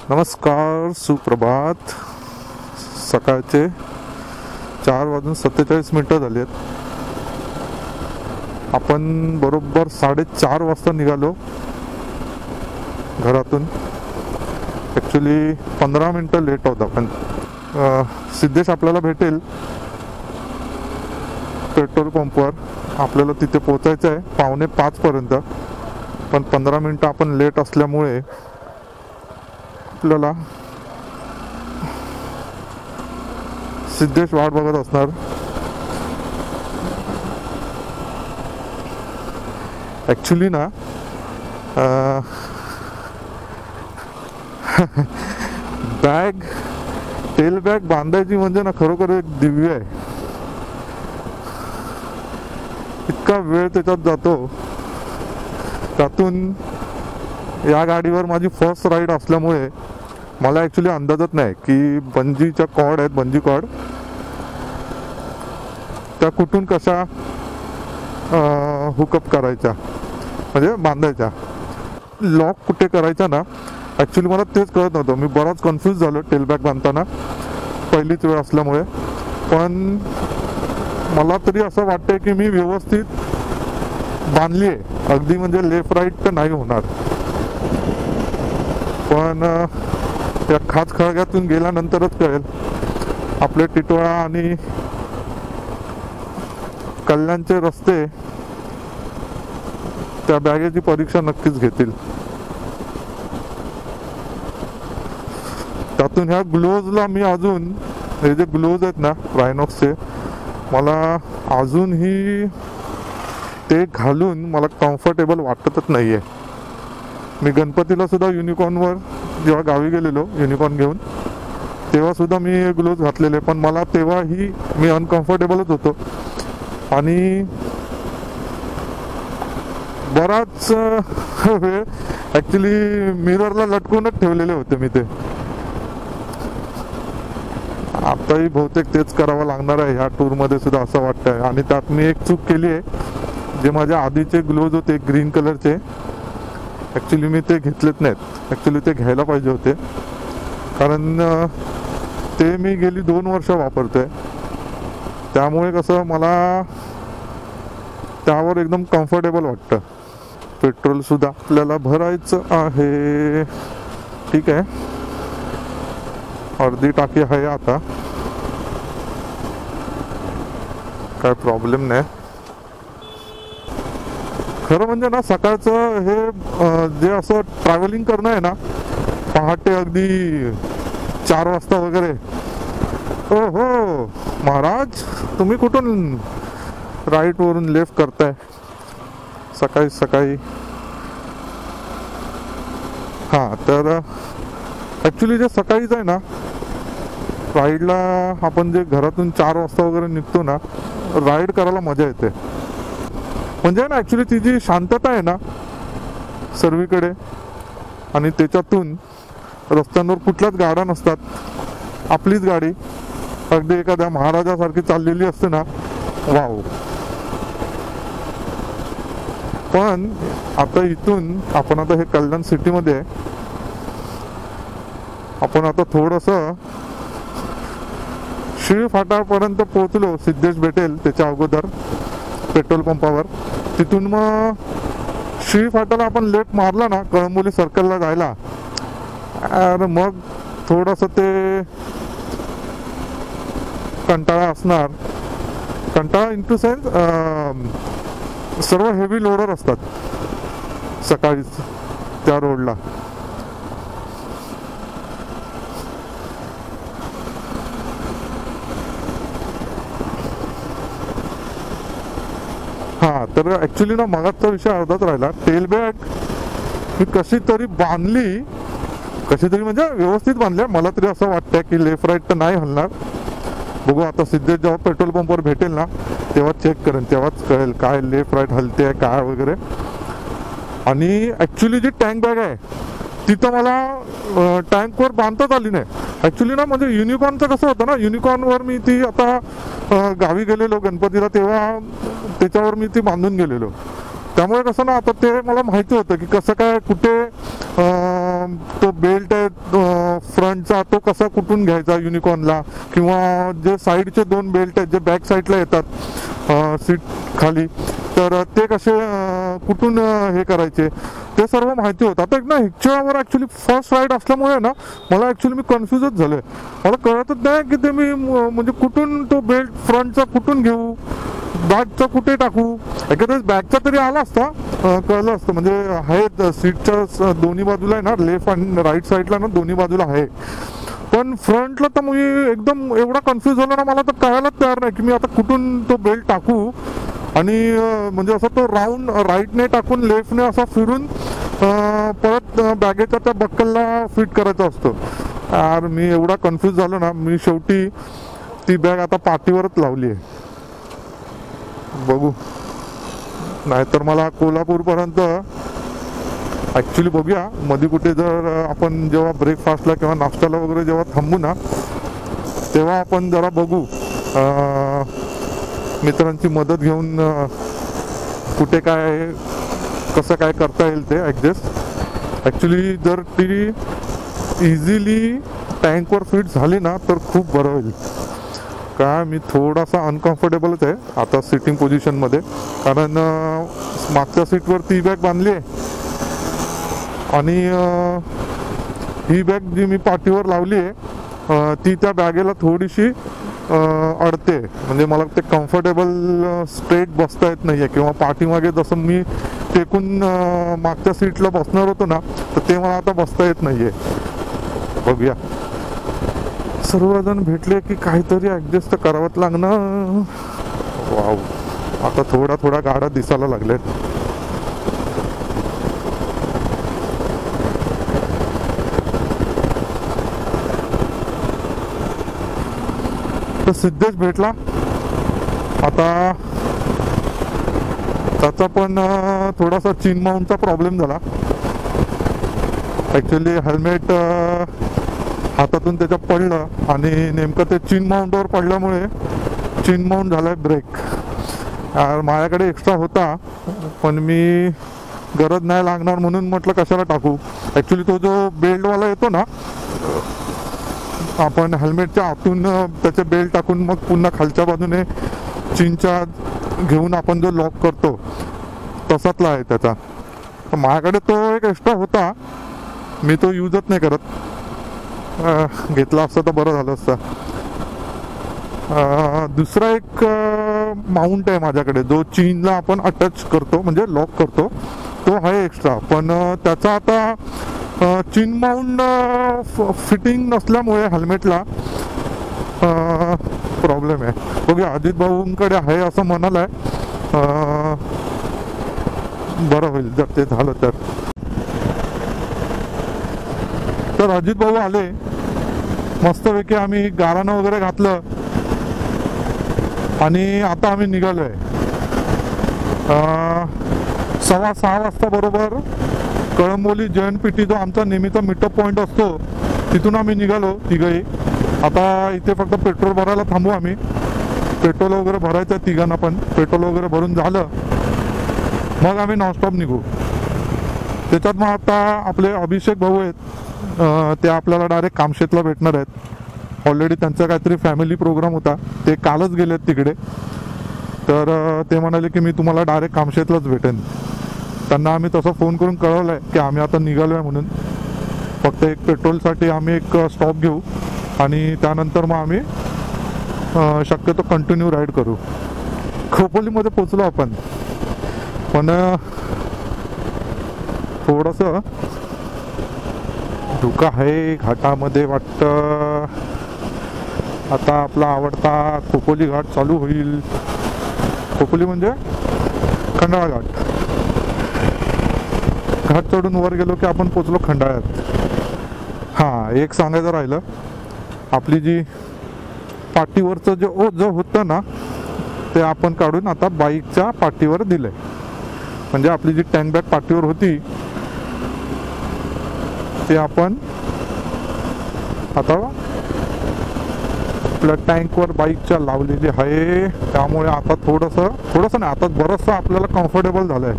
नमस्कार, सुप्रभात. सकाळचे 4:47 झाले आहेत. आपण बरोबर 4:30 वाजता निघालो घरातून. ॲक्च्युली 15 मिनटं लेट होता, पण सिद्धेश आपल्याला भेटेल पेट्रोल पंपवर. आपल्याला तिथे पोचायचं आहे 4:45 पर्यंत, पण 15 मिनटं आपण लेट असल्यामुळे आपल्याला सिद्धेश वाट बघत असणार. ॲक्च्युली ना टेल बॅग बांधायची म्हणजे ना खरोखर एक दिव्य आहे. इतका वेळ त्याच्यात जातो. त्यातून या गाडीवर माझी फर्स्ट राईड असल्यामुळे मला ॲक्च्युली अंदाजच नाही की बंजीच्या कॉर्ड आहेत, बंजी कॉर्ड त्या कुठून कशा हुकअप करायच्या, म्हणजे बांधायच्या. लॉक कुठे करायचा ना, ॲक्च्युली मला तेच कळत नव्हतं. मी बराच कन्फ्यूज झालो टेल बॅग बांधताना, पहिलीच वेळ असल्यामुळे. पण मला तरी असं वाटतंय की मी व्यवस्थित बांधली आहे, अगदी म्हणजे लेफ्ट राईट तर नाही होणार. पण या खाच खळग्यातून गेल्यानंतरच कळेल. आपले टिटोळा आणि कल्याणचे रस्ते त्या बॅगेची परीक्षा नक्कीच घेतील. त्यातून ह्या ग्लोव्जला मी अजून, हे जे ग्लोव्ज आहेत ना रायनॉक्सचे, मला अजूनही ते घालून मला कम्फर्टेबल वाटतच नाही आहे. मी गणपतीला सुद्धा युनिकॉर्नवर जेव्हा गावी गेलेलो युनिकॉर्न घेऊन, तेव्हा सुद्धा मी ग्लोव्ज घातलेले, पण मला तेव्हाही मी अनकम्फर्टेबलच होतो. आणि बराच वेळ ॲक्च्युली मिररला लटकूनच ठेवलेले होते मी ते. आताही बहुतेक तेच करावं लागणार आहे ह्या टूरमध्ये सुद्धा, असं वाटतंय. आणि त्यात मी एक चूक केली आहे. जे माझ्या आधीचे ग्लोव्ज होते ग्रीन कलरचे, ॲक्च्युली मी ते घेतलेत नाहीत. ॲक्च्युली ते घ्यायला पाहिजे होते, कारण ते मी गेली 2 वर्ष वापरतोय. त्यामुळे कसं मला त्यावर एकदम कम्फर्टेबल वाटतं. पेट्रोलसुद्धा आपल्याला भरायचं आहे. ठीक आहे, अर्धी टाकी आहे आता, काय प्रॉब्लेम नाही. खरं म्हणजे ना सकाळचं हे जे असं ट्रॅव्हलिंग करणं आहे ना, पहाटे अगदी 4 वाजता वगैरे. हो हो महाराज, तुम्ही कुठून राईटवरून लेफ्ट करताय सकाळी सकाळी? हां, तर ॲक्च्युली जे सकाळीच आहे ना राईडला, आपण जे घरातून 4 वाजता वगैरे निघतो ना, राईड करायला मजा येते. म्हणजे ना ॲक्च्युली ती जी शांतता आहे ना सर्वीकडे, आणि त्याच्यातून रस्त्यांवर कुठल्याच गाड्या नसतात, आपलीच गाडी अगदी एखाद्या महाराजासारखी चाललेली असते ना, वाव. पण आता इथून आपण आता हे कल्याण सिटीमध्ये आहे. आपण आता थोडंसं शिळ फाटापर्यंत पोहोचलो. सिद्धेश भेटेल त्याच्या अगोदर पेट्रोल पंपावर. तिथून मग शिळ फाटाला आपण लेफ्ट मारला ना कळंबोली सर्कलला जायला, अरे मग थोडंसं ते कंटाळा असणार. कंटाळा इन टू सेन्स सर्व हेवी लोडर असतात सकाळीच त्या रोडला. हां, तर ॲक्च्युली ना मागाचा विषय अर्धाच राहिला. टेल बॅग मी कशी तरी बांधली, कशी तरी म्हणजे व्यवस्थित बांधल्या. मला तरी असं वाटतंय की लेफ्ट राईट तर नाही हलणार. बघू आता सिद्धेश जेव्हा पेट्रोल पंपवर भेटेल ना तेव्हा चेक करेन, तेव्हाच कळेल काय लेफ्ट राईट हलते आहे काय वगैरे. आणि ॲक्च्युली जी टँक बॅग आहे तिथं मला टँकवर बांधताच आली नाही. ॲक्च्युली ना म्हणजे युनिकॉर्नचं कसं होतं ना, युनिकॉर्नवर मी ती आता गावी गेलेलो गणपतीला, तेव्हा त्याच्यावर मी ती बांधून गेलेलो. त्यामुळे कसं ना आता ते मला माहिती होतं की कसं काय कुठे तो बेल्ट आहे फ्रंटचा तो कसा कुठून घ्यायचा युनिकॉर्नला, किंवा जे साईडचे 2 बेल्ट आहेत जे बॅक साईडला येतात सीट खाली, तर ते कसे कुठून हे करायचे ते सर्व माहिती होतं. आता एक ना ह्याच्यावर ॲक्च्युली फर्स्ट राईड असल्यामुळे ना मला ॲक्च्युली मी कन्फ्युजच झालो आहे. मला कळतच नाही की ते मी म्हणजे कुठून तो बेल्ट फ्रंटचा कुठून घेऊ, बॅगचा कुठे टाकू. एखाद्याच बॅगचा तरी आला असता कळलं असतं, म्हणजे आहे सीटच्या दोन्ही बाजूला आहे ना, लेफ्ट आणि राईट साईडला ना दोन्ही बाजूला आहे. पण फ्रंटला तर मी एकदम एवढा कन्फ्यूज झालो ना, मला तर कळायलाच तयार नाही की मी आता कुठून तो बेल्ट टाकू. आणि म्हणजे असं तो राऊंड राईटने टाकून लेफ्टने असा फिरून परत बॅगेच्या त्या बक्कलला फिट करायचा असतो. यार मी एवढा कन्फ्यूज झालो ना, मी शेवटी ती बॅग आता पाठीवरच लावली आहे. बघू, नाहीतर मला कोल्हापूरपर्यंत ॲक्च्युली बघूया मध्ये कुठे जर आपण जेव्हा ब्रेकफास्टला किंवा नाश्त्याला वगैरे जेव्हा थांबू ना, तेव्हा आपण जरा बघू मित्रांची मदत घेऊन कुठे काय कसं काय करता येईल ते ॲडजस्ट. ॲक्च्युली जर ती इझिली टँकवर फिट झाली ना तर खूप बरं होईल. काय मी थोडासा अनकम्फर्टेबलच आहे आता सिटिंग पोझिशनमध्ये, कारण मागच्या सीटवर ती बॅग बांधली आहे आणि ही बॅग जी मी पाठीवर लावली आहे ती त्या बॅगेला थोडीशी अडते. म्हणजे मला ते कम्फर्टेबल स्ट्रेट बसता येत नाही आहे, किंवा पाठीमागे जसं मी टेकून मागच्या सीटला बसणार होतो ना तर ते मला आता बसता येत नाही आहे. बघूया, सर्वजण भेटले की काहीतरी ॲडजस्ट करावंच लागणार. वाव, आता थोडा थोडा गाड्या दिसायला लागल्यात. तर सिद्धेश भेटला आता, त्याचा पण थोडासा चीन माउंटचा प्रॉब्लेम झाला. ॲक्च्युली हेल्मेट हातातून त्याच्या पडलं आणि नेमकं ते चीन माउंटवर पडल्यामुळे चीन माउंट झालाय ब्रेक. माझ्याकडे एक्स्ट्रा होता पण मी गरज नाही लागणार म्हणून म्हटलं कशाला टाकू. ॲक्च्युली तो जो बेल्टवाला येतो ना, आपण हेल्मेटच्या आतून त्याचे बेल्ट टाकून मग पुन्हा खालच्या बाजूने चीनच्या घेऊन आपण जो लॉक करतो तसातला आहे त्याचा. तर माझ्याकडे तो एक एक्स्ट्रा होता, मी तो यूजच नाही करत. घेतला असता तर बरं झालं असतं. दुसरा एक माउंट आहे माझ्याकडे जो चीनला आपण अटॅच करतो म्हणजे लॉक करतो, तो आहे एक्स्ट्रा. पण त्याचा आता चीन माउंट फिटिंग नसल्यामुळे हेल्मेटला प्रॉब्लेम आहे. बघूया, अजित भाऊंकडे आहे असं म्हणालाय, बरं होईल जर ते झालं तर. तर अजित भाऊ आले, मस्तपैकी आम्ही गाराणं वगैरे घातलं आणि आता आम्ही निघालोय. 6:15 वाजता बरोबर कळंबोली जयंतपिठी जो आमचा नेहमीचा मीटअप पॉईंट असतो तिथून आम्ही निघालो तिघही. आता इथे फक्त पेट्रोल भरायला थांबू आम्ही. पेट्रोल वगैरे भरायचं आहे तिघांना पण. पेट्रोल वगैरे भरून झालं मग आम्ही नॉनस्टॉप निघू. त्याच्यात मग आता आपले अभिषेक भाऊ आहेत, ते आपल्याला डायरेक्ट कामशेतला भेटणार आहेत. ऑलरेडी त्यांचा काहीतरी फॅमिली प्रोग्राम होता, ते कालच गेलेत तिकडे. तर ते म्हणाले की मी तुम्हाला डायरेक्ट कामशेतलाच भेटेन. त्यांना आम्ही तसं फोन करून कळवलं आहे की आम्ही आता निघालो आहे म्हणून. फक्त एक पेट्रोलसाठी आम्ही एक स्टॉप घेऊ आणि त्यानंतर मग आम्ही शक्यतो कंटिन्यू राईड करू. खोपोलीमध्ये पोचलो आपण, पण थोडंसं धुका आहे घाटामध्ये वाटतं. आता आपला आवडता खोपोली घाट चालू होईल. खोपोली म्हणजे खंडाळा घाट. घाट चढून वर गेलो की आपण पोचलो खंडाळ्यात. हां, एक सांगायचं राहिलं, आपली जी पाठीवरचं जो होतं ना ते आपण काढून आता बाईकच्या पाठीवर दिलंय. म्हणजे आपली जी टँक बॅग पाठीवर होती ते आपण आता आपल्या टँकवर बाईकच्या लावलेली आहे. त्यामुळे आता थोडंसं नाही, आता बरंचसं आपल्याला कम्फर्टेबल झालंय.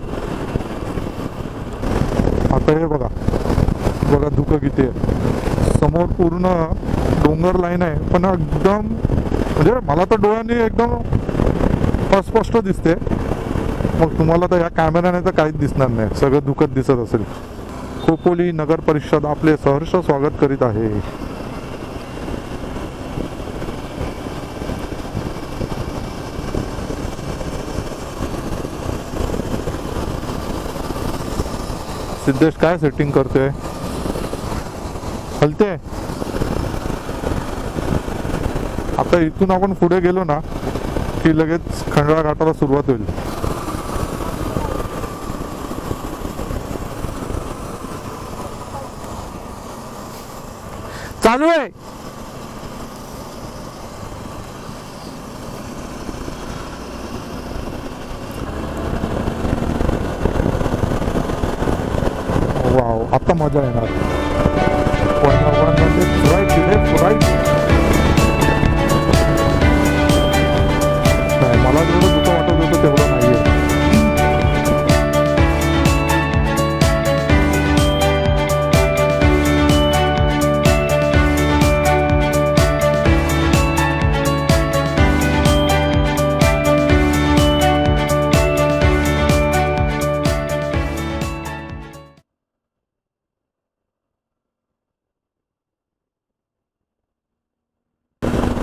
आता हे बघा, बघा धुकं किती आहे. समोर पूर्ण डोंगर लाईन आहे, पण एकदम म्हणजे मला तर डोळ्यांनी एकदम अस्पष्ट दिसते. मग तुम्हाला तर या कॅमेऱ्याने तर काहीच दिसणार नाही, सगळं दुःखद दिसत असेल. खोपोली नगर परिषद आपले सहर्ष स्वागत करीत आहे. सिद्धेश काय सेटिंग करते, हलते. आता इथून आपण पुढे गेलो ना की लगेच खंडाळा घाटाला सुरुवात होईल. चालू आहे. वाव, आता मजा येणार. मला जेवढं दुःख वाटत होतं तेवढं नाहीये.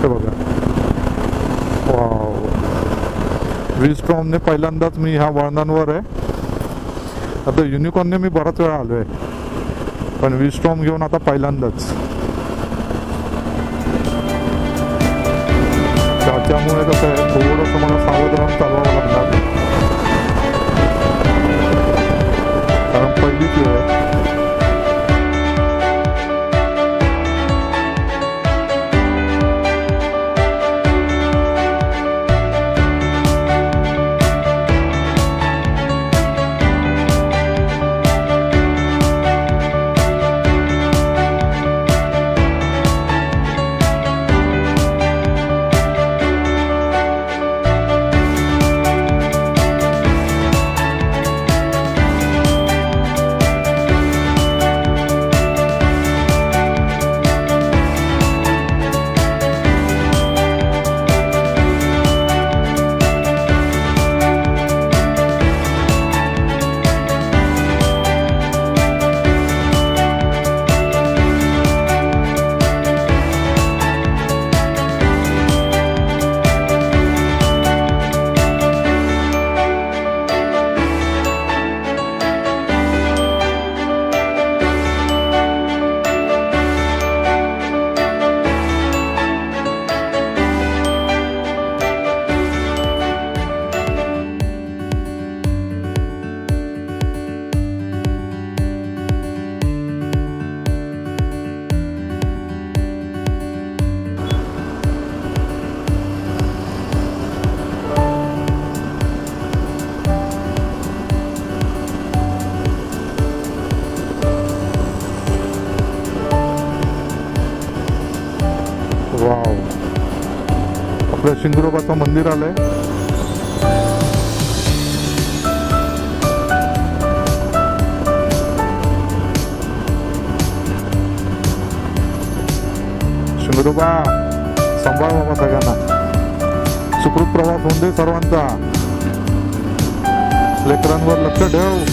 बघा, वाव, विस्ट्रॉमने पहिल्यांदाच मी ह्या वळणांवर आहे. आता युनिकॉर्नने मी बराच वेळा आलोय, पण विस्ट्रॉम घेऊन आता पहिल्यांदाच. त्याच्यामुळे कसं आहे, थोडंसं मला सावधान चालवावं लागणार, कारण पहिलीच वेळ आहे. वाव, आपलं शिंगरोबाचं मंदिर आलंय. शिंगरोबा सांभाळ बाबा सगळ्यांना, सुखरूप प्रवास होऊन दे सर्वांचा, लेकरांवर लक्ष ठेव.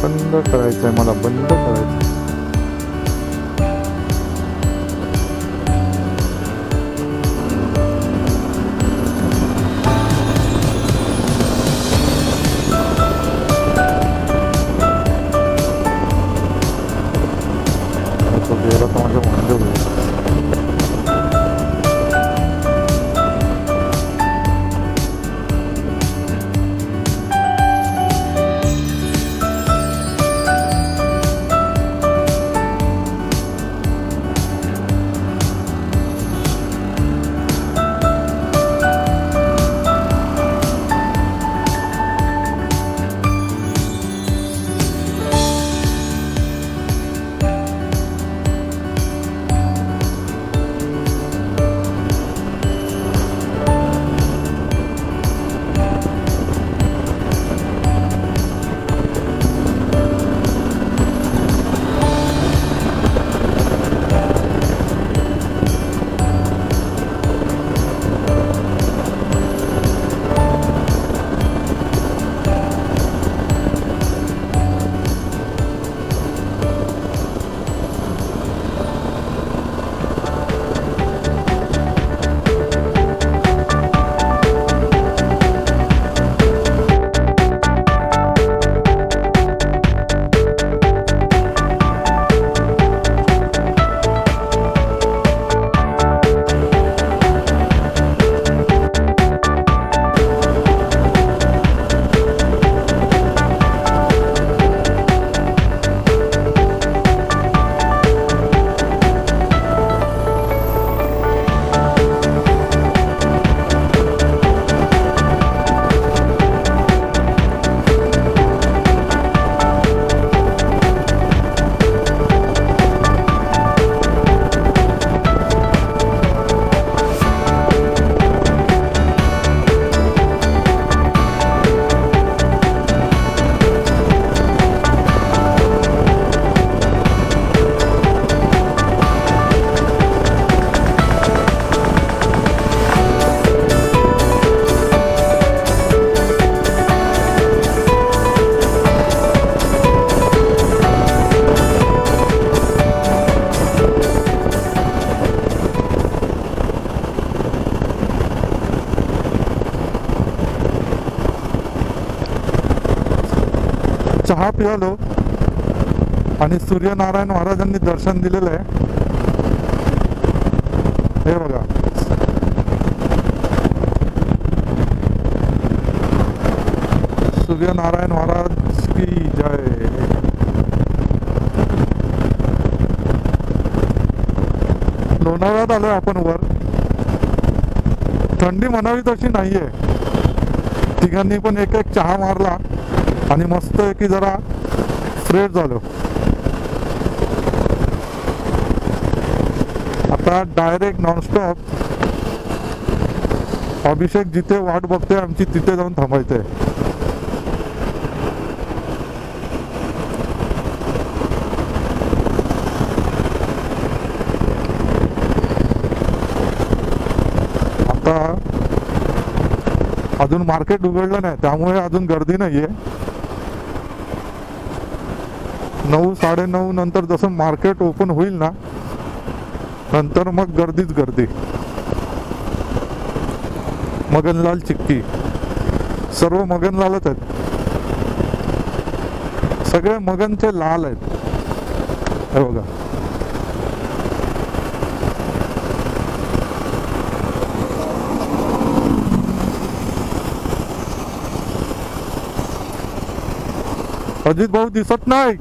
बंद करायचंय, मला बंद करायचं. माझ्या वरती आलो आणि सूर्यनारायण महाराजांनी दर्शन दिलेलं आहे. हे बघा, सूर्यनारायण महाराज की जय. लोणावळ्यात आलोय आपण वर. थंडी म्हणावी तशी नाहीये. तिघांनी पण एक एक चहा मारला आणि मस्त की जरा फ्रेश झालो. आता डायरेक्ट नॉनस्टॉप अभिषेक जिथे वाट बघते आमची तिथे जाऊन थांबायचंय. आता अजून मार्केट उघडलं नाही त्यामुळे अजून गर्दी नाहीये. 9 साडेनऊ नंतर जसं मार्केट ओपन होईल ना नंतर मग गर्दीच गर्दी. मगनलाल चिक्की, सर्व मगनलालच आहेत. सगळे मगनचे लाल आहेत. हे बघा, अजित भाऊ दिसत नाही.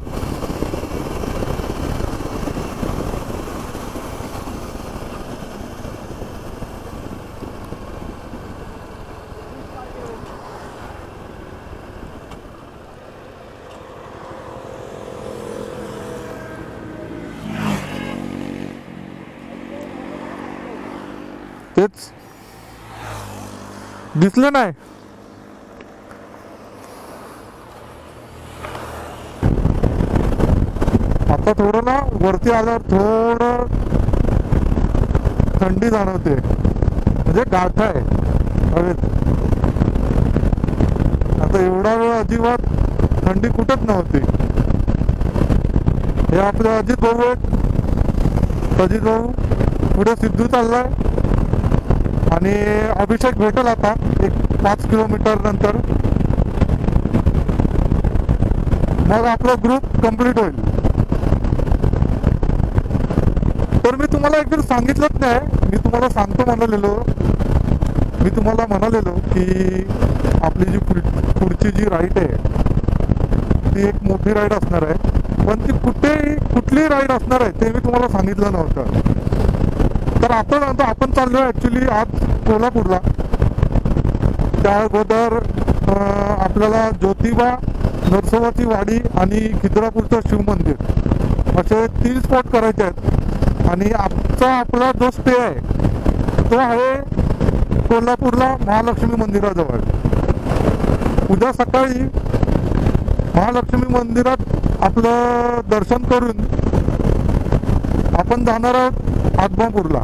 तेच दिसलं नाही. आता थोडं ना वरती आल्यावर थोडं थंडी जाणवते, म्हणजे गाठ आहे हवेत. आता एवढा वेळ अजिबात थंडी कुठंच नव्हती. हे आपले अजित भाऊ आहेत. अजित भाऊ पुढे सिद्धू चाललाय आणि अभिषेक भेटेल आता एक 5 किलोमीटर नंतर. मग आपला ग्रुप कंप्लीट होईल. तर मी तुम्हाला एकदा सांगितलंच नाही, मी तुम्हाला सांगतो म्हणालेलो. मी तुम्हाला म्हणालेलो की आपली जी पुढची जी राईड आहे ती एक मोठी राईड असणार आहे, पण ती कुठली राईड असणार आहे ते मी तुम्हाला सांगितलं नव्हतं. तर आपण चाललो ॲक्च्युली आज कोल्हापूरला. त्या अगोदर आपल्याला ज्योतिबा, नरसोबाची वाडी आणि खिद्रापूरचं शिवमंदिर असे 3 स्पॉट करायचे आहेत. आणि आपला जो स्टे आहे तो आहे कोल्हापूरला महालक्ष्मी मंदिराजवळ. उद्या सकाळी महालक्ष्मी मंदिरात आपलं दर्शन करून आपण जाणार आहोत आदमापूरला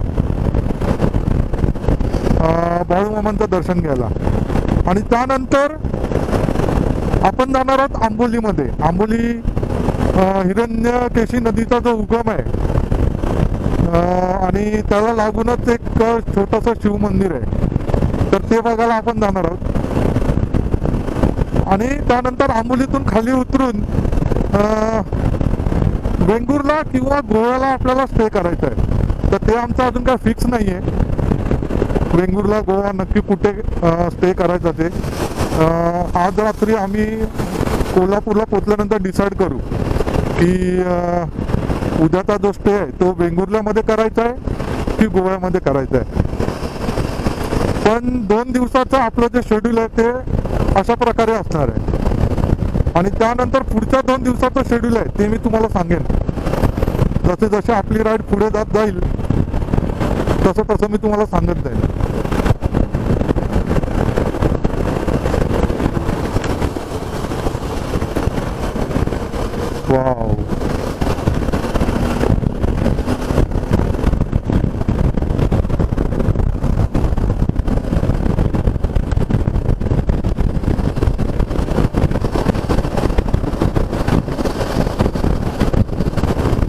बाळूमामांचं दर्शन घ्यायला. आणि त्यानंतर आपण जाणार आहोत आंबोलीमध्ये. आंबोली हिरण्यकेशी नदीचा जो उगम आहे आणि त्याला लागूनच एक छोटंसं शिवमंदिर आहे, तर ते बघायला आपण जाणार आहोत. आणि त्यानंतर आंबोलीतून खाली उतरून वेंगुर्ला किंवा गोव्याला आपल्याला स्टे करायचं आहे. तर ते आमचं अजून काय फिक्स नाही आहे. वेंगुर्ला गोवा नक्की कुठे स्टे करायचं ते आज रात्री आम्ही कोल्हापूरला पोचल्यानंतर डिसाईड करू की उद्याचा जो स्टे आहे तो वेंगुर्ल्यामध्ये करायचा आहे की गोव्यामध्ये करायचा आहे. पण 2 दिवसाचं आपलं जे शेड्यूल आहे ते अशा प्रकारे असणार आहे. आणि त्यानंतर पुढच्या 2 दिवसाचं शेड्यूल आहे ते मी तुम्हाला सांगेन. जसे जसे आपली राईड पुढे जात जाईल तसं तसं मी तुम्हाला सांगत जाईल. वाव,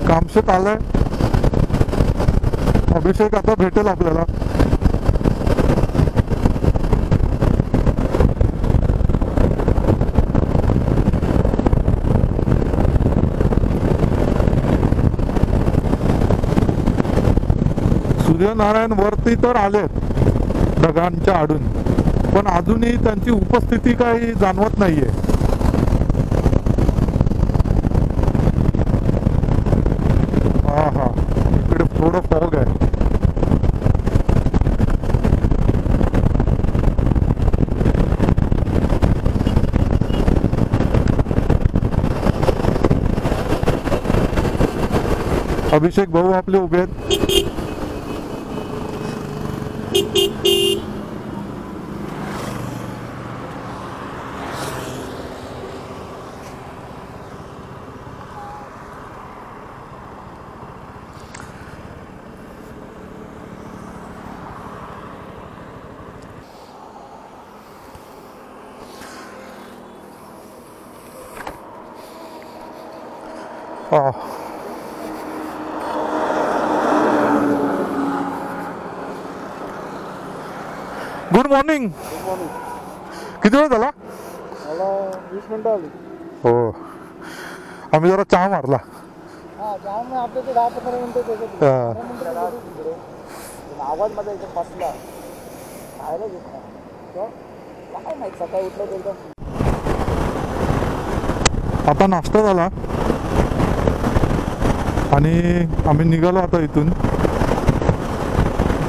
कामशेत आलंय. अभिषेक आता भेटेल आपल्याला. सूर्यनारायण वरती तर आलेत ढगांच्या आडून, पण अजूनही त्यांची उपस्थिती काही जाणवत नाहीये. हा हा, इकडे थोडं फॉग आहे. अभिषेक भाऊ आपले उभे आहेत. Good morning. किती वेळ झाला? मला 20 मिनिटं आली. हो, आम्ही जरा चहा मारला. आपल्या ते 10-15 मिनिटं आवाज माझा एकदम बसला, खायला घेत नाही काय माहिती. सकाळी उठलं एकदम. आता नाश्ता झाला आणि आम्ही निघालो आता इथून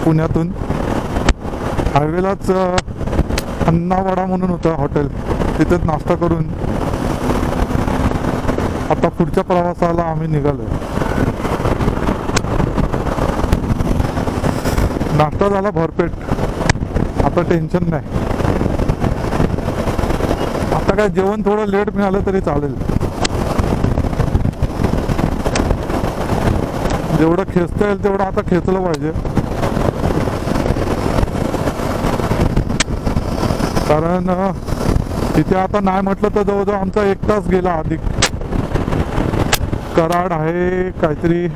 पुण्यातून. हायवेलाच अन्नावाडा म्हणून होतं हॉटेल, तिथेच नाश्ता करून आता पुढच्या प्रवासाला आम्ही निघालोय. नाश्ता झाला भरपेट, आता टेन्शन नाही. आता काय जेवण थोडं लेट मिळालं तरी चालेल. जेवढं खेचता येईल तेवढं आता खेचलं पाहिजे, कारण तिथे आता नाही म्हटलं तर जवळजवळ आमचा 1 तास गेला अधिक. कराड आहे काहीतरी,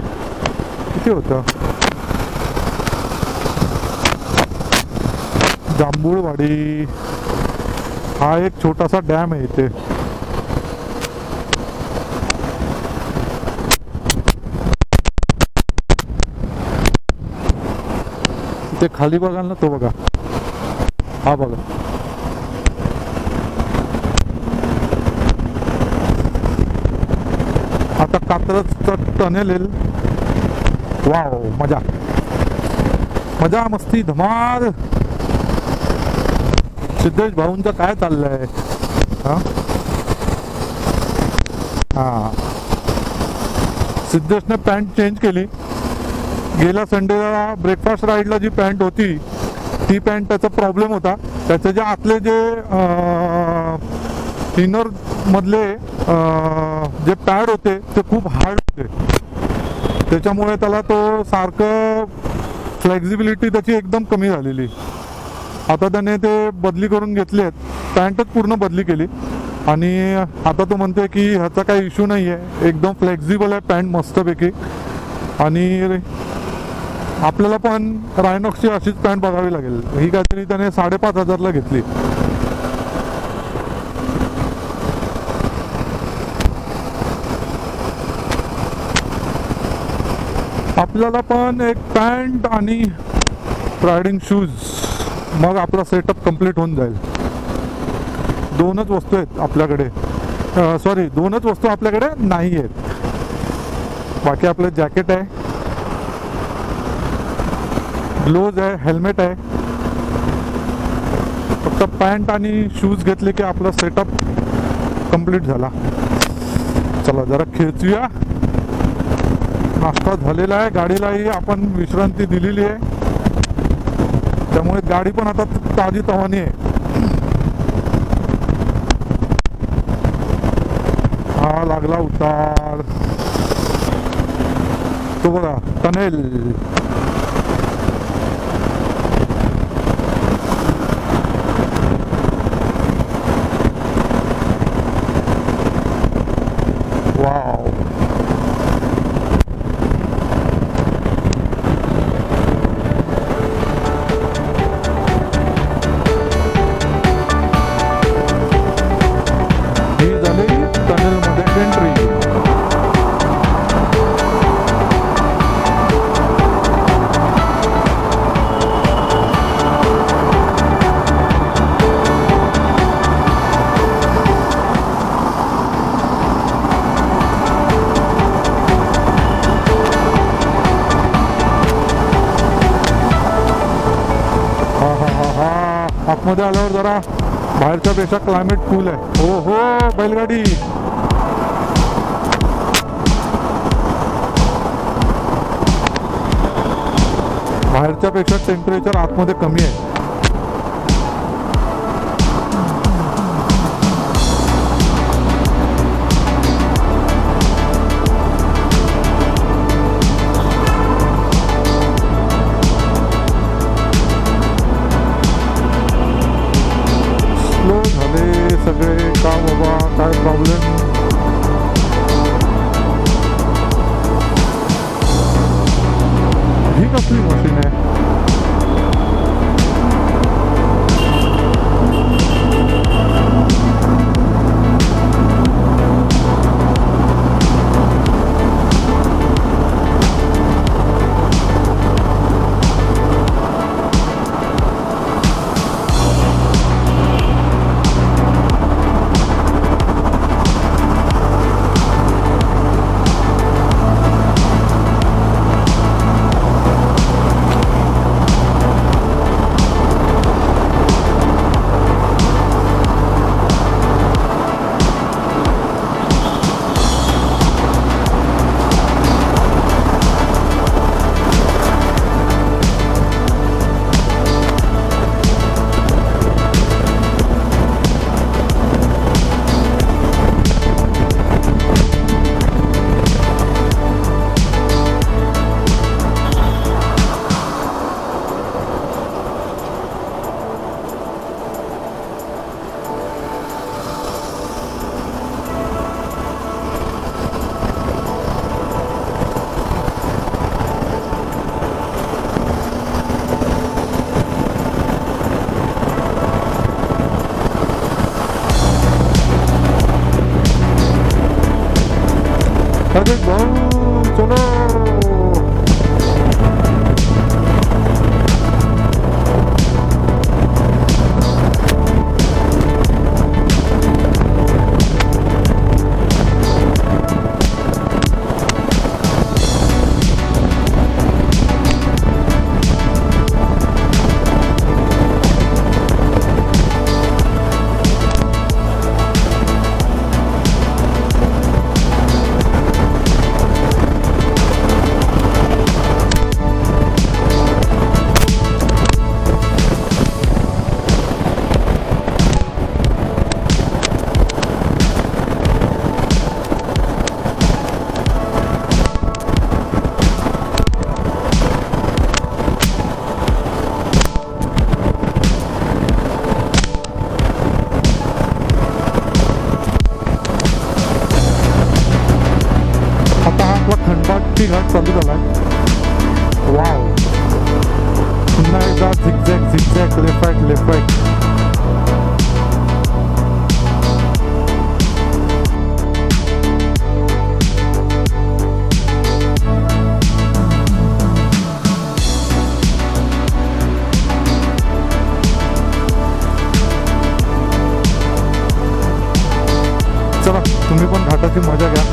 किती होतं, जांभूळवाडी हा एक छोटासा डॅम आहे इथे. ते खाली बघाल ना, तो बघा, हा बघा. आता कात्रजचं टनेल येईल. वाव, मजा मजा मस्ती धमाल. सिद्धेश भाऊंचं काय चाललंय? हा, सिद्धेशने पॅन्ट चेंज केली. गेल्या संडेला ब्रेकफास्ट राईडला जी पॅन्ट होती ती पॅन्ट त्याचा प्रॉब्लेम होता. त्याचे जे आतले जे इनर मधले जे पॅड होते ते खूप हार्ड होते, त्याच्यामुळे त्याला तो सारखं फ्लेक्झिबिलिटी त्याची एकदम कमी झालेली. आता त्याने ते बदली करून घेतले आहेत, पॅन्टच पूर्ण बदली केली आणि आता तो म्हणतोय की ह्याचा काही इश्यू नाही आहे, एकदम फ्लेक्झिबल आहे पॅन्ट मस्तपैकी. आणि आपल्याला पण रायनॉक्सची अशीच पॅन्ट बघावी लागेल. ही काहीतरी त्याने 5,500ला घेतली. आपल्याला पण एक पॅन्ट आणि रायडिंग शूज, मग आपला सेटअप कंप्लीट होऊन जाईल. 2च वस्तू आहेत आपल्याकडे, सॉरी 2च वस्तू आपल्याकडे नाही आहेत. बाकी आपलं जॅकेट आहे, ग्लोव्ज आहे, हेल्मेट आहे. फक्त पॅन्ट आणि शूज घेतले की आपला सेटअप कंप्लीट झाला. चला जरा खेचूया. नाश्ता झालेला आहे, गाडीलाही आपण विश्रांती दिलेली आहे, त्यामुळे गाडी पण आता ताजी तवानी आहे. हा लागला उतार, तो बघा टनेल. वाव, ही झाली टनेलमध्ये. एंट्री. आतमध्ये आल्यावर जरा बाहेरच्या पेक्षा क्लायमेट कूल आहे. हो हो बैलगाडी. बाहेरच्या पेक्षा टेम्परेचर आतमध्ये कमी आहे. स्लो झाले सगळे का बाबा, काय प्रॉब्लेम. ही कसली मशीन आहे. अरे भाऊ चलो. खंडाटी घाट चालू झाला. वाव. पुन्हा एकदा zigzag zigzag left right left right. चला तुम्ही पण घाटाची मजा घ्या.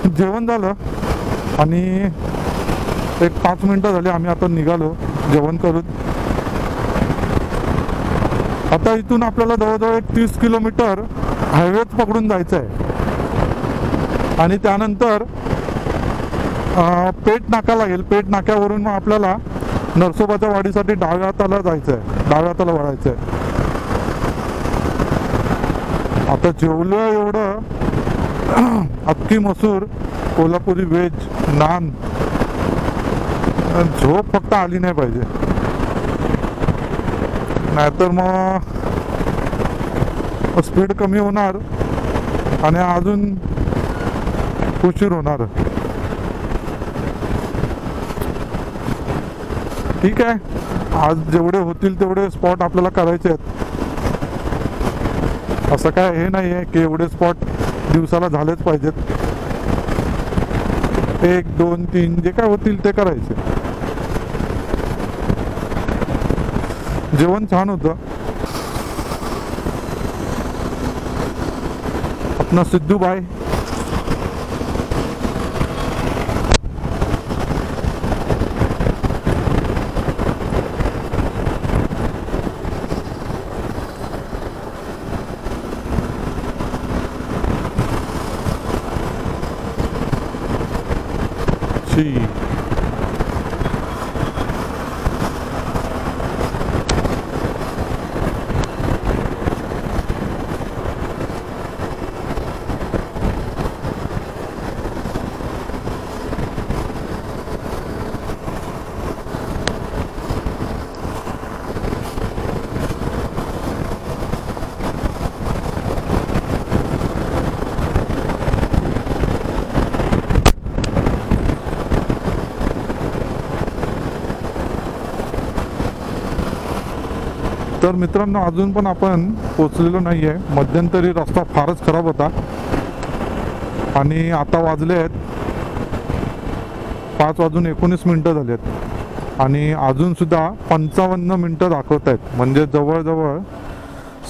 जेवण झालं आणि एक 5 मिनटं झाली आम्ही आता निघालो जेवण करून. आता इथून आपल्याला जवळजवळ एक 30 किलोमीटर हायवेच पकडून जायचं आहे आणि त्यानंतर पेठ नाका लागेल. पेठ नाक्यावरून मग आपल्याला नरसोबाच्या वाडीसाठी डाव्या हाताला जायचं आहे, डाव्या हाताला वळायचं आहे. आता जेवलं एवढं अख्खी मसूर, कोल्हापुरी व्हेज, नान, झोप फक्त आली नाही पाहिजे, नाहीतर मग स्पीड कमी होणार आणि अजून उशीर होणार. ठीक आहे, आज जेवढे होतील तेवढे स्पॉट आपल्याला करायचे आहेत. असं काय हे नाही आहे की एवढे स्पॉट दिवसाला झालेच पाहिजेत. 1, 2, 3 जे काय होतील ते करायचे. जेवण छान होतं. अपना सिद्धू भाई जी. तर मित्रांनो, अजून पण आपण पोचलेलो नाही आहे. मध्यंतरी रस्ता फारच खराब होता आणि आता वाजले आहेत 5:19 झाले आहेत आणि अजूनसुद्धा 55 मिनटं दाखवत आहेत. म्हणजे जवळजवळ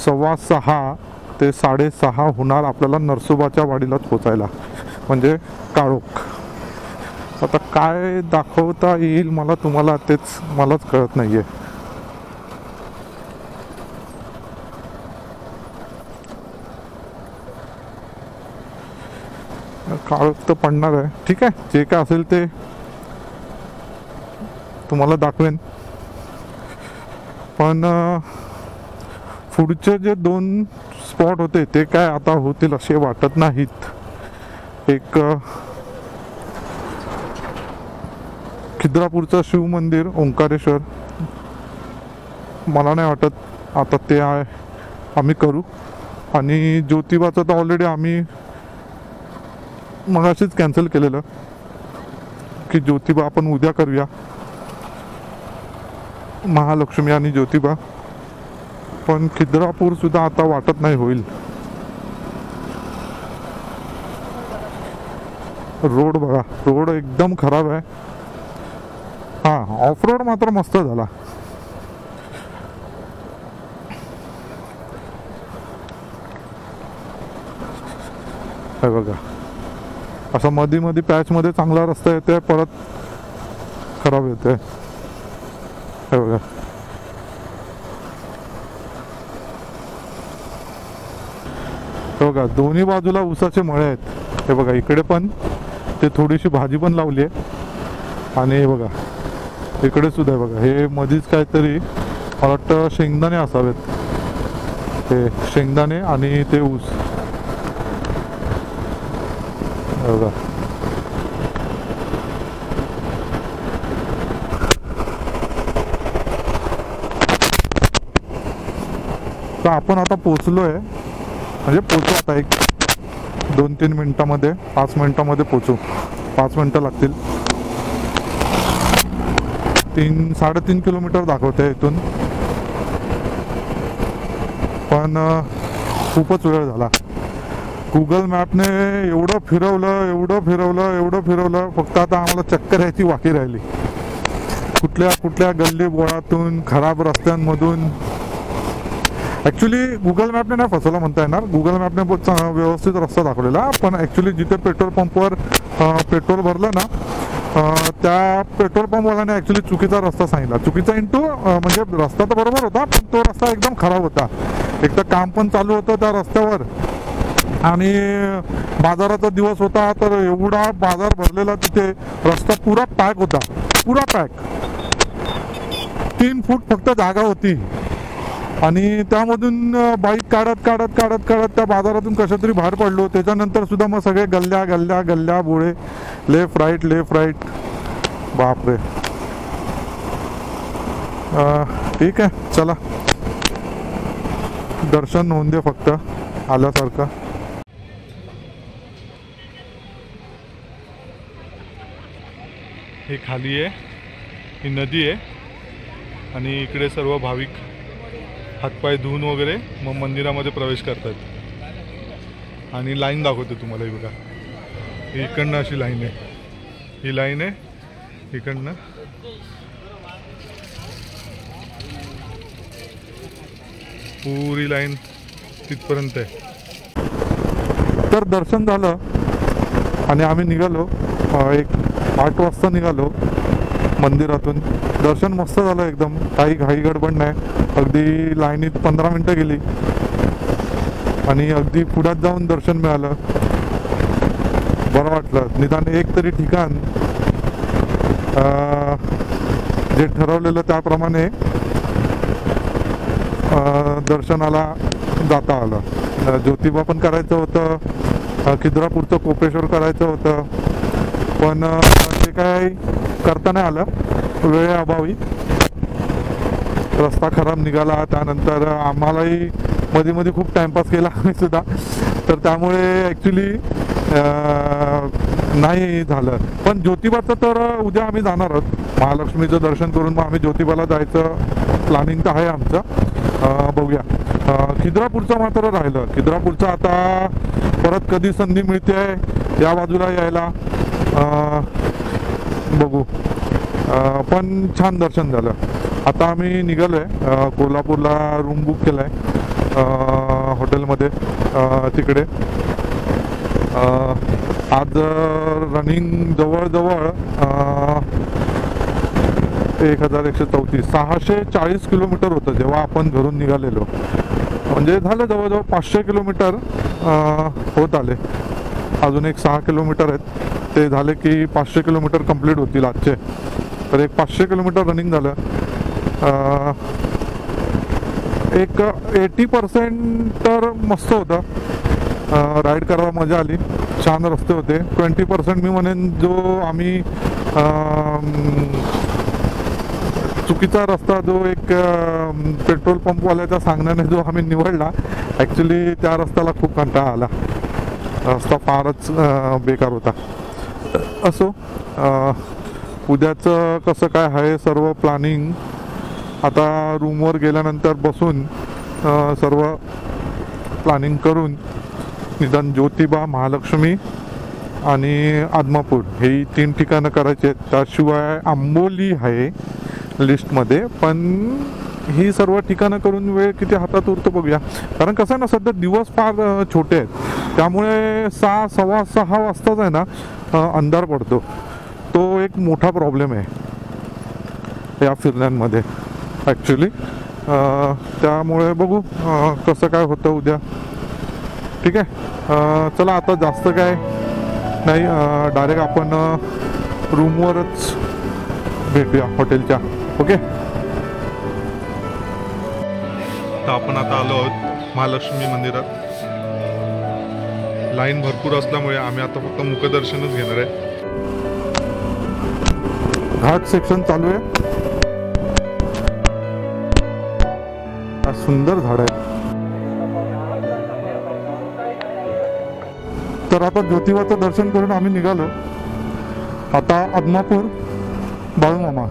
6:15 ते 6:30 होणार आपल्याला नरसोबाच्या वाडीलाच पोचायला, म्हणजे काळोख. आता काय दाखवता येईल मला तुम्हाला तेच मलाच कळत नाही आहे. काळोख तर पडणार आहे. ठीक आहे, जे काय असेल ते तुम्हाला दाखवेन. पण पुढचे जे 2 स्पॉट होते ते काय आता होतील असे वाटत नाहीत. एक खिद्रापूरचं शिव मंदिर ओंकारेश्वर, मला नाही वाटत आता ते आम्ही करू. आणि ज्योतिबाचं तर ऑलरेडी आम्ही मगाशीच कॅन्सल केलेलं की ज्योतिबा आपण उद्या करूया, महालक्ष्मी आणि ज्योतिबा. पण खिद्रापूर सुद्धा आता वाटत नाही होईल. रोड बघा, रोड एकदम खराब आहे. हां, ऑफ रोड मात्र मस्त झाला. हे बघा, असं मध्ये मध्ये पॅचमध्ये चांगला रस्ता येते, परत खराब येते. हे बघा, हे बघा, दोन्ही बाजूला ऊसाचे मळे आहेत. हे बघा, इकडे पण ते थोडीशी भाजी पण लावली आहे आणि हे बघा इकडे सुद्धा आहे बघा. हे मधीच काहीतरी मला वाटतं शेंगदाणे असावेत. हे शेंगदाणे आणि ते ऊस. बघा, तर आपण आता पोचलोय, म्हणजे पोचू आता एक 2-3 मिनिटामध्ये, 5 मिनिटामध्ये पोचू. 5 मिनिटं लागतील. 3-3.5 किलोमीटर दाखवते इथून, पण खूपच वेळ झाला. गुगल मॅपने एवढं फिरवलं, फक्त आता आम्हाला चक्कर यायची बाकी राहिली. कुठल्या गल्ली बोळातून, खराब रस्त्यांमधून ॲक्च्युली गुगल मॅपने नाही फसवला म्हणता येणार, गुगल मॅपने व्यवस्थित रस्ता दाखवलेला, पण ॲक्च्युली जिथे पेट्रोल पंपवर पेट्रोल भरलं ना त्या पेट्रोल पंपवाल्याने ॲक्च्युली चुकीचा रस्ता सांगितला. चुकीचा इंटू म्हणजे रस्ता तर बरोबर होता, पण तो रस्ता एकदम खराब होता. एक तर काम पण चालू होतं त्या रस्त्यावर आणि बाजाराचा दिवस होता, तर एवढा बाजार भरलेला तिथे, रस्ता पुरा पॅक होता, पुरा पॅक. 3 फूट फक्त जागा होती आणि त्यामधून बाईक काढत काढत काढत काढत त्या बाजारातून कशा तरी बाहेर पडलो. त्याच्यानंतर सुद्धा मग सगळे गल्ल्या गल्ल्या गल्ल्या बोळे, लेफ्ट राईट. बापरे. ठीक आहे, चला दर्शन होऊन दे फक्त आल्यासारखं. हे खाली आहे, ही नदी आहे आणि इकडे सर्व भाविक हातपाय धुवून वगैरे मग मंदिरामध्ये प्रवेश करतात. आणि लाईन दाखवते तुम्हाला, ही बघा, इकडनं अशी लाईन आहे, ही लाईन आहे इकडनं. पुरी लाईन तिथपर्यंत आहे. तर दर्शन झालं आणि आम्ही निघालो, एक 8 वाजता निघालो मंदिरातून. दर्शन मस्त झालं एकदम, काही घाई गडबड नाही. अगदी लाईनीत 15 मिनटं गेली आणि अगदी पुढ्यात जाऊन दर्शन मिळालं. बरं वाटलं, निदान एक तरी ठिकाण जे ठरवलेलं त्याप्रमाणे दर्शनाला जाता आलं. ज्योतिबा पण करायचं होतं, खिद्रापूरचं कोपेश्वर करायचं होतं, पण ते काय करता नाही आलं वेळेअभावी. रस्ता खराब निघाला, त्यानंतर आम्हालाही मध्ये मध्ये खूप टाइमपास केला आम्ही सुद्धा, तर त्यामुळे ॲक्च्युली नाही झालं. पण ज्योतिबाचं तर उद्या आम्ही जाणार आहोत, महालक्ष्मीचं दर्शन करून मग आम्ही ज्योतिबाला जायचं प्लॅनिंग तर आहे आमचं. बघूया. खिद्रापूरचं मात्र राहिलं. खिद्रापूरचं आता परत कधी संधी मिळते या बाजूला यायला बघू. पण छान दर्शन झालं. आता आम्ही निघालो आहे कोल्हापूरला, रूम बुक केला आहे हॉटेलमध्ये तिकडे. आज रनिंग जवळजवळ 1134 640 किलोमीटर होतं जेव्हा आपण घरून निघालेलो. म्हणजे झालं जवळजवळ 500 किलोमीटर होत आले. अजून एक 6 किलोमीटर आहेत, ते झाले की 500 किलोमीटर कंप्लीट होतील आजचे. तर एक 500 किलोमीटर रनिंग झालं. एक 80% तर मस्त होतं, राईड करायला मजा आली, छान रस्ते होते. 20% मी म्हणेन जो आम्ही चुकीचा रस्ता, जो एक पेट्रोल पंपवाल्याच्या सांगण्याने जो आम्ही निवडला, ॲक्च्युली त्या रस्त्याला खूप कंटाळा आला. रस्ता फारच बेकार होता. असो, उद्याचं कसं काय आहे सर्व प्लॅनिंग आता रूमवर गेल्यानंतर बसून सर्व प्लॅनिंग करून निदान ज्योतिबा, महालक्ष्मी आणि आदमापूर हे 3 ठिकाणं करायचे. त्याशिवाय आंबोली आहे लिस्टमध्ये, पण ही सर्व ठिकाणं करून वेळ किती हातात उरतो बघूया. कारण कसं आहे ना, सध्या दिवस फार छोटे आहेत, त्यामुळे 6, सव्वा 6 वाजताच आहे ना अंधार पडतो. तो एक मोठा प्रॉब्लेम आहे या फिरण्यांमध्ये ॲक्च्युली. त्यामुळे बघू कसं काय होतं उद्या. ठीक आहे, चला आता जास्त काय नाही, डायरेक्ट आपण रूमवरच भेटूया हॉटेलच्या. ओके, तर आपण आता आलो आहोत महालक्ष्मी मंदिरात. लाईन भरपूर असल्यामुळे आम्ही आता फक्त मुखदर्शनच घेणार आहे. घाट सेक्शन चालू आहे. सुंदर झाड आहे. तर आता ज्योतिबाचं दर्शन करून आम्ही निघालो. आता आदमापूर, बाळूमामा.